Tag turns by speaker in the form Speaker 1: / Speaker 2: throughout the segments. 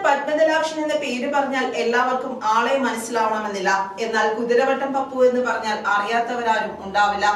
Speaker 1: പത്മദലാക്ഷൻ എന്ന പേര് പറഞ്ഞാൽ എല്ലാവർക്കും ആളെ മനസ്സിലാവണമെന്നില്ല. എന്നാൽ കുതിരവട്ടം പപ്പു എന്ന് പറഞ്ഞാൽ അറിയാത്തവരാരും ഉണ്ടാവില്ല.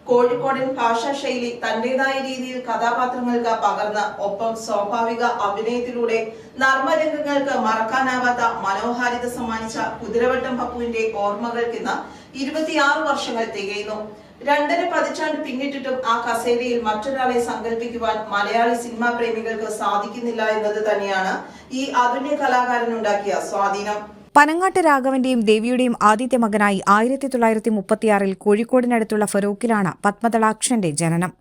Speaker 1: കോഴിക്കോടൻ ഭാഷാ ശൈലി തന്റേതായ രീതിയിൽ കഥാപാത്രങ്ങൾക്ക് പകർന്ന് ഒപ്പം സ്വാഭാവിക അഭിനയത്തിലൂടെ നർമ്മരംഗങ്ങൾക്ക് മറക്കാനാവാത്ത മനോഹാരിത സമ്മാനിച്ച കുതിരവട്ടം പപ്പുവിന്റെ ഓർമ്മകൾക്കിന്ന് 26 വർഷങ്ങൾ തികയുന്നു. 2.5 പതിറ്റാണ്ട് പിന്നിട്ടിട്ടും ആ കസേരയിൽ മറ്റൊരാളെ സങ്കല്പിക്കുവാൻ മലയാളി സിനിമാ പ്രേമികൾക്ക് സാധിക്കുന്നില്ല എന്നത് തന്നെയാണ് ഈ അതുല്യ കലാകാരനുണ്ടാക്കിയ സ്വാധീനം.
Speaker 2: പനങ്ങാട്ട് രാഘവന്റെയും ദേവിയുടെയും ആദ്യത്തെ മകനായി 1936 കോഴിക്കോടിനടുത്തുള്ള ഫറൂഖിലാണ് പത്മദളാക്ഷന്റെ ജനനം.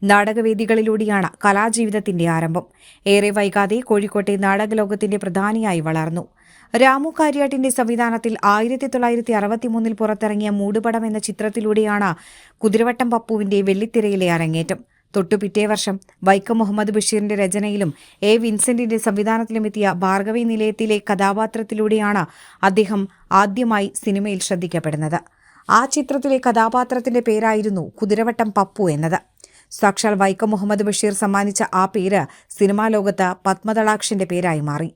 Speaker 2: നാടകവേദികളിലൂടെയാണ് കലാജീവിതത്തിന്റെ ആരംഭം. ഏറെ വൈകാതെ കോഴിക്കോട്ടെ നാടകലോകത്തിന്റെ പ്രധാനിയായി വളർന്നു. രാമു കാര്യാട്ടിന്റെ സംവിധാനത്തിൽ 1963 പുറത്തിറങ്ങിയ മൂടുപടം എന്ന ചിത്രത്തിലൂടെയാണ് കുതിരവട്ടം പപ്പുവിന്റെ വെള്ളിത്തിരയിലെ അരങ്ങേറ്റം. തൊട്ടുപിറ്റേ വർഷം വൈക്കം മുഹമ്മദ് ബഷീറിന്റെ രചനയിലും എ വിൻസെന്റിന്റെ സംവിധാനത്തിലുമെത്തിയ ഭാർഗവി നിലയത്തിലെ കഥാപാത്രത്തിലൂടെയാണ് അദ്ദേഹം ആദ്യമായി സിനിമയിൽ ശ്രദ്ധിക്കപ്പെടുന്നത്. ആ ചിത്രത്തിലെ കഥാപാത്രത്തിന്റെ പേരായിരുന്നു കുതിരവട്ടം പപ്പു എന്നത്. സാക്ഷാൽ വൈക്കം മുഹമ്മദ് ബഷീർ സമ്മാനിച്ച ആ പേര് സിനിമാ ലോകത്ത് പത്മദളാക്ഷന്റെ പേരായി മാറി.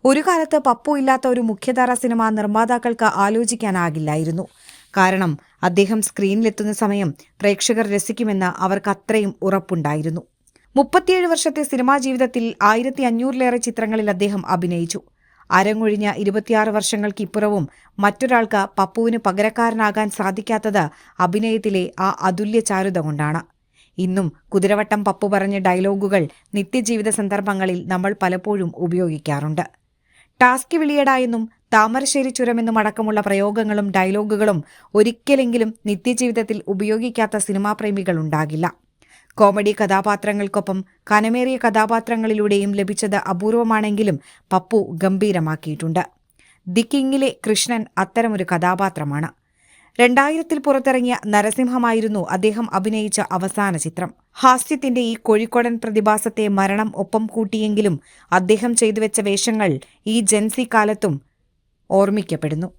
Speaker 2: ഒരു കാലത്ത് പപ്പു ഇല്ലാത്ത ഒരു മുഖ്യധാര സിനിമ നിർമ്മാതാക്കൾക്ക് ആലോചിക്കാനാകില്ലായിരുന്നു. കാരണം അദ്ദേഹം സ്ക്രീനിലെത്തുന്ന സമയം പ്രേക്ഷകർ രസിക്കുമെന്ന് അവർക്ക് അത്രയും ഉറപ്പുണ്ടായിരുന്നു. 37 വർഷത്തെ സിനിമാ ജീവിതത്തിൽ 1500-ലേറെ ചിത്രങ്ങളിൽ അദ്ദേഹം അഭിനയിച്ചു. അരങ്ങൊഴിഞ്ഞ 26 വർഷങ്ങൾക്കിപ്പുറവും മറ്റൊരാൾക്ക് പപ്പുവിന് പകരക്കാരനാകാൻ സാധിക്കാത്തത് അഭിനയത്തിലെ ആ അതുല്യ ചാരുത കൊണ്ടാണ്. ഇന്നും കുതിരവട്ടം പപ്പു പറഞ്ഞ ഡയലോഗുകൾ നിത്യജീവിത സന്ദർഭങ്ങളിൽ നമ്മൾ പലപ്പോഴും ഉപയോഗിക്കാറുണ്ട്. ടാസ്കി വിളിയടാ എന്നും താമരശ്ശേരി ചുരമെന്നും അടക്കമുള്ള പ്രയോഗങ്ങളും ഡയലോഗുകളും ഒരിക്കലെങ്കിലും നിത്യജീവിതത്തിൽ ഉപയോഗിക്കാത്ത സിനിമാപ്രേമികൾ ഉണ്ടാകില്ല. കോമഡി കഥാപാത്രങ്ങൾക്കൊപ്പം കനമേറിയ കഥാപാത്രങ്ങളിലൂടെയും ലഭിച്ചത് അപൂർവമാണെങ്കിലും പപ്പു ഗംഭീരമാക്കിയിട്ടുണ്ട്. ദി കിങ്ങിലെ കൃഷ്ണൻ അത്തരമൊരു കഥാപാത്രമാണ്. 2000 പുറത്തിറങ്ങിയ നരസിംഹമായിരുന്നു അദ്ദേഹം അഭിനയിച്ച അവസാന ചിത്രം. ഹാസ്യത്തിന്റെ ഈ കോഴിക്കോടൻ പ്രതിഭാസത്തെ മരണം ഒപ്പം കൂട്ടിയെങ്കിലും അദ്ദേഹം ചെയ്തുവെച്ച വേഷങ്ങൾ ഈ ജൻസി കാലത്തും ഓർമ്മിക്കപ്പെടുന്നു.